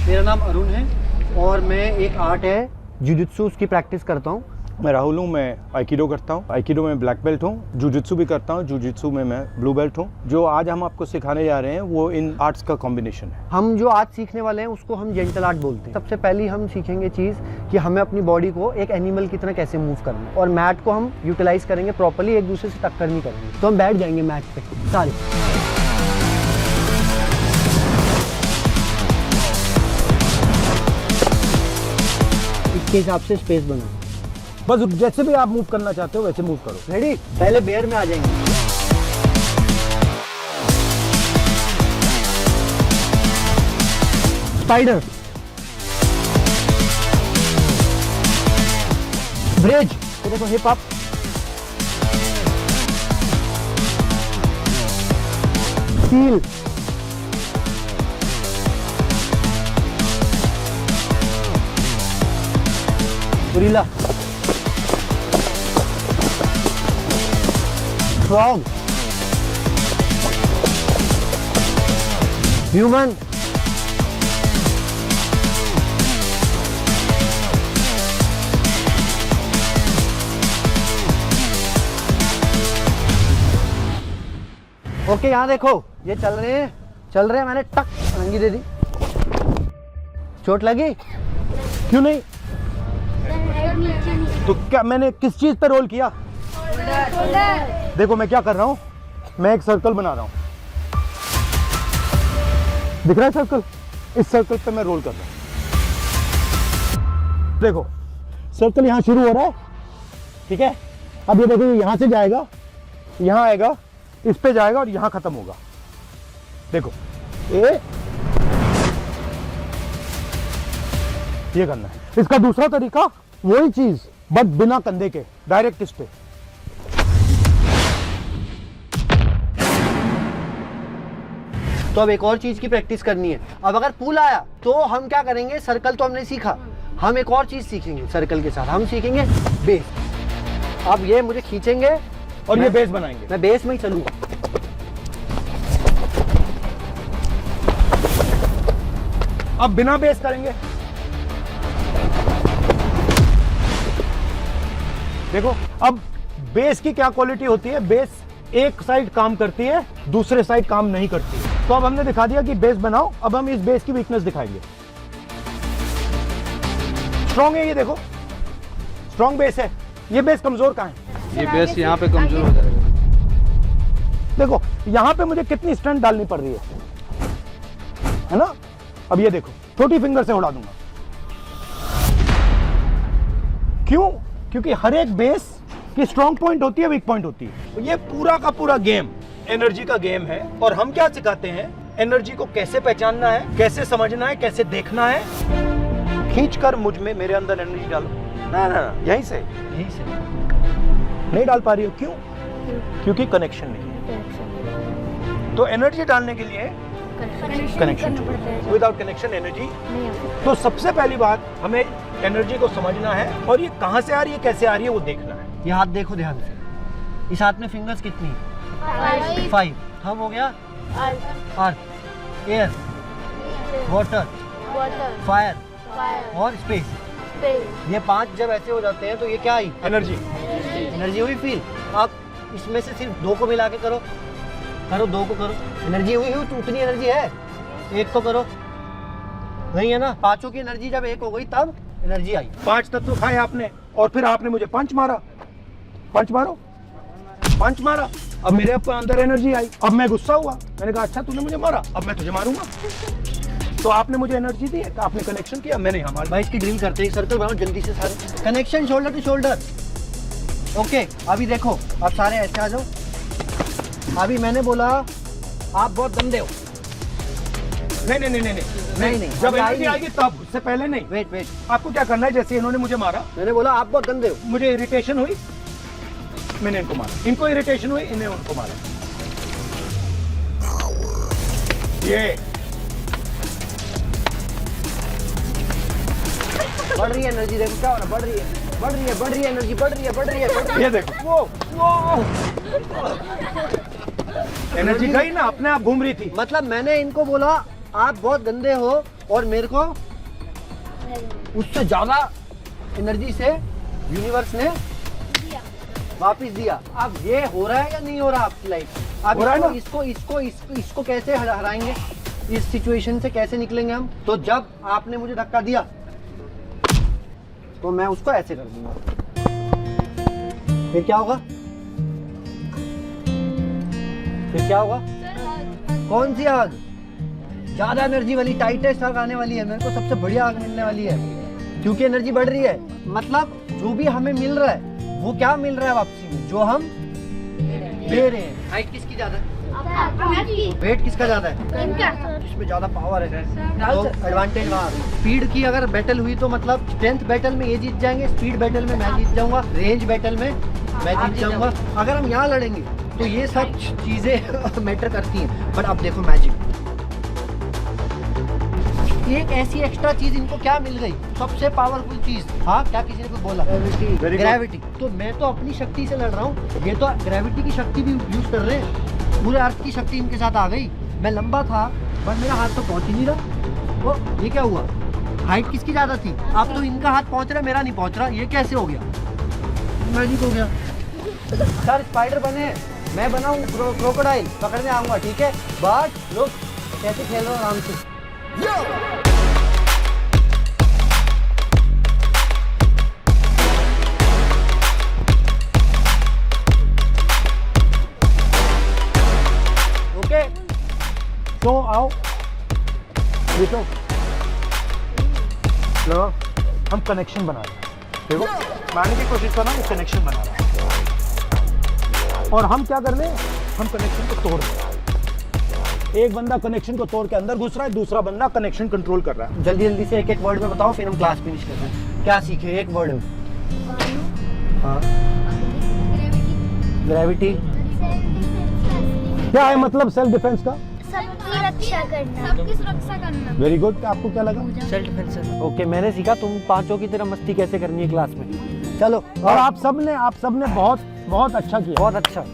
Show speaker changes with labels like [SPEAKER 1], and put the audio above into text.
[SPEAKER 1] मेरा नाम अरुण है और मैं एक आर्ट है जुजुत्सु उसकी प्रैक्टिस करता हूँ।
[SPEAKER 2] मैं राहुल हूँ, मैं आइकिडो करता हूँ। आइकिडो में ब्लैक बेल्ट हूँ। जुजुत्सु भी करता हूँ, जुजुत्सु में मैं ब्लू बेल्ट हूँ। जो आज हम आपको सिखाने जा रहे हैं वो इन आर्ट्स का कॉम्बिनेशन है।
[SPEAKER 1] हम जो आज सीखने वाले हैं उसको हम जेंटल आर्ट बोलते हैं। सबसे पहले हम सीखेंगे चीज़ कि हमें अपनी बॉडी को एक एनिमल की तरह कैसे मूव करना है और मैट को हम यूटिलाइज करेंगे प्रॉपर्ली, एक दूसरे से टक्कर नहीं करेंगे। तो हम बैठ जाएंगे मैट पे सारे। इसके हिसाब से स्पेस बनाओ।
[SPEAKER 2] बस जैसे भी आप मूव करना चाहते हो वैसे मूव करो।
[SPEAKER 1] रेडी? पहले बेयर में आ जाएंगे। स्पाइडर, ब्रिज, तो देखो hip up, steel, gorilla, frog, human, okay यहाँ देखो ये चल रहे हैं, मैंने टक रंगी दे दी। चोट लगी?
[SPEAKER 2] क्यों नहीं? तो क्या मैंने किस चीज पे रोल किया? देखो मैं क्या कर रहा हूँ, मैं एक सर्कल बना रहा हूँ। दिख रहा है सर्कल? इस सर्कल पे मैं रोल कर रहा हूँ। देखो सर्कल यहाँ शुरू हो रहा है, ठीक है? अब ये देखो यहाँ से जाएगा, यहाँ आएगा, इस पे जाएगा और यहाँ खत्म होगा। देखो ये करना है। इसका दूसरा तरीका वही चीज बट बिना कंधे के, डायरेक्ट इस पे।
[SPEAKER 1] तो अब एक और चीज की प्रैक्टिस करनी है। अब अगर पुल आया तो हम क्या करेंगे, सर्कल तो हमने सीखा, हम एक और चीज सीखेंगे सर्कल के साथ, हम सीखेंगे बेस। अब ये मुझे खींचेंगे
[SPEAKER 2] और ये बेस बनाएंगे।
[SPEAKER 1] मैं बेस में ही चलूंगा।
[SPEAKER 2] अब बिना बेस करेंगे। देखो अब बेस की क्या क्वालिटी होती है, बेस एक साइड काम करती है, दूसरे साइड काम नहीं करती है। तो अब हमने दिखा दिया कि बेस बनाओ। अब हम इस बेस की वीकनेस दिखाएंगे। स्ट्रॉन्ग है ये, देखो स्ट्रॉन्ग बेस है। ये बेस कमजोर कहाँ है?
[SPEAKER 3] ये बेस यहाँ पे कमजोर हो जाएगा।
[SPEAKER 2] देखो यहाँ पे मुझे कितनी स्ट्रेंथ डालनी पड़ रही है ना? अब ये देखो छोटी फिंगर से उड़ा दूंगा। क्यों? क्योंकि हर एक बेस की स्ट्रॉन्ग पॉइंट होती है, वीक पॉइंट होती है। तो ये पूरा का पूरा गेम एनर्जी का गेम है। और हम क्या सिखाते हैं, एनर्जी को कैसे पहचानना है, कैसे समझना है, कैसे देखना है। खींच कर मुझ में, मेरे अंदर एनर्जी डालो। ना ना यहीं से नहीं डाल पा रही हो। क्यों? क्योंकि कनेक्शन नहीं है। तो एनर्जी डालने के लिए कनेक्शन, विदाउट कनेक्शन एनर्जी। तो सबसे पहली बात, हमें एनर्जी को समझना है और ये कहां से आ रही है, कैसे आ रही है, वो देखना है।
[SPEAKER 1] ये हाथ देखो ध्यान से, इस हाथ में फिंगर्स कितनी है? 5। थंब हो गया अर्थ, एयर, वाटर, फायर और स्पेस। ये 5 जब ऐसे हो जाते हैं तो ये क्या आई? एनर्जी हुई फील। आप इसमें से सिर्फ 2 को मिला के करो 2 को करो, एनर्जी हुई तो उतनी एनर्जी है। 1 को करो, नहीं है ना? 5 की एनर्जी जब 1 हो गई तब एनर्जी आई।
[SPEAKER 2] 5 तत्व खाए आपने और फिर आपने मुझे पंच मारा। पंच मारो, पंच मारा। अब मेरे अंदर एनर्जी आई। अब मैं गुस्सा हुआ, मैंने कहा अच्छा तूने मुझे मारा, अब मैं तुझे मारूंगा। तो आपने मुझे एनर्जी दी है, तो आपने कनेक्शन किया, मैंने हमारे
[SPEAKER 1] भाई इसकी ड्रिल करते हैं। सर्कल बनाओ जल्दी से सारे, connection shoulder to shoulder. Okay अभी देखो, अब सारे ऐसे आ जाओ। अभी मैंने बोला आप बहुत गंदे हो।
[SPEAKER 2] नहीं। जब एनर्जी आएगी तब, उससे पहले नहीं।
[SPEAKER 1] वेट,
[SPEAKER 2] आपको क्या करना है, जैसे इन्होंने मुझे मारा,
[SPEAKER 1] मैंने बोला आप बहुत गंदे हो।
[SPEAKER 2] मुझे इरिटेशन हुई, मैंने इनको मारा। इनको इरिटेशन हुई, इन्हें उनको मारा। ये
[SPEAKER 1] बढ़ रही है एनर्जी, देखो क्या हो रहा है, बढ़ रही है एनर्जी, बढ़ रही है।
[SPEAKER 2] ये देखो वो एनर्जी गई ना, अपने आप घूम रही थी।
[SPEAKER 1] मतलब मैंने इनको बोला आप बहुत गंदे हो और मेरे को उससे ज्यादा एनर्जी से यूनिवर्स ने वापस दिया। अब ये हो रहा है या नहीं हो रहा आपकी लाइफ? अब
[SPEAKER 2] हो रहा है ना?
[SPEAKER 1] इसको कैसे हराएंगे? इस सिचुएशन से कैसे निकलेंगे हम? तो जब आपने मुझे धक्का दिया तो मैं उसको ऐसे कर दूंगा, फिर क्या होगा? फिर क्या होगा? कौन सी आग? ज्यादा एनर्जी वाली, टाइटेस्ट आग आने वाली है। मेरे को सबसे बढ़िया आग मिलने वाली है, क्योंकि एनर्जी बढ़ रही है। मतलब जो भी हमें मिल रहा है वो क्या मिल रहा है वापसी में? जो हम दे रहे हैं। हाइट किसकी ज्यादा है? वेट किसका ज्यादा है? जिसमें ज्यादा पावर है तो एडवांटेज वहाँ। स्पीड की अगर बैटल हुई तो मतलब स्ट्रेंथ बैटल में ये जीत जाएंगे, स्पीड बैटल में मैं जीत जाऊंगा, रेंज बैटल में मैं जीत जाऊंगा। अगर हम यहाँ लड़ेंगे तो ये सब चीजें मैटर करती हैं। बट अब देखो मैजिक, एक ऐसी एक्स्ट्रा चीज इनको क्या मिल गई? सबसे पावरफुल चीज। हाँ, क्या किसी ने कुछ बोला? ग्रेविटी। तो मैं तो अपनी शक्ति से लड़ रहा हूँ, ये तो ग्रेविटी की शक्ति भी यूज कर रहे हैं। पूरे अर्थ की शक्ति इनके साथ आ गई। मैं लंबा था पर मेरा हाथ तो पहुंच ही नहीं रहा। वो ये क्या हुआ? हाइट किसकी ज्यादा थी? अब तो इनका हाथ पहुंच रहा है, मेरा नहीं पहुंच रहा। ये कैसे हो गया? मैजिक हो गया। सर स्पाइडर बने, मैं बनाऊं क्रोकोडाइल, पकड़ने आऊंगा, ठीक है? बट लोग कैसे खेल रहे हो आराम से। ओके,
[SPEAKER 2] तो आओ ये तो लो, हम कनेक्शन बना रहे हैं। देखो मानने की कोशिश कर रहा हूँ, कनेक्शन बना रहा हूँ। और हम क्या कर रहे हैं? हम कनेक्शन को तोड़ रहे हैं। एक बंदा कनेक्शन को तोड़ के अंदर घुस रहा है, दूसरा बंदा कनेक्शन कंट्रोल कर रहा है।
[SPEAKER 1] जल्दी जल्दी से एक एक वर्ड में बताओ, फिर हम क्लास फिनिश करते हैं। क्या सीखे एक वर्ड में? हाँ, ग्रेविटी।
[SPEAKER 2] क्या है मतलब सेल्फ डिफेंस का?
[SPEAKER 4] सबकी रक्षा करना, सबकी सुरक्षा करना।
[SPEAKER 2] Very good. आपको क्या लगा?
[SPEAKER 1] Self defence. ओके, मैंने सीखा तुम पांचों की तरह मस्ती कैसे करनी है क्लास में। चलो,
[SPEAKER 2] और आप सबने बहुत बहुत अच्छा किया।
[SPEAKER 1] बहुत अच्छा।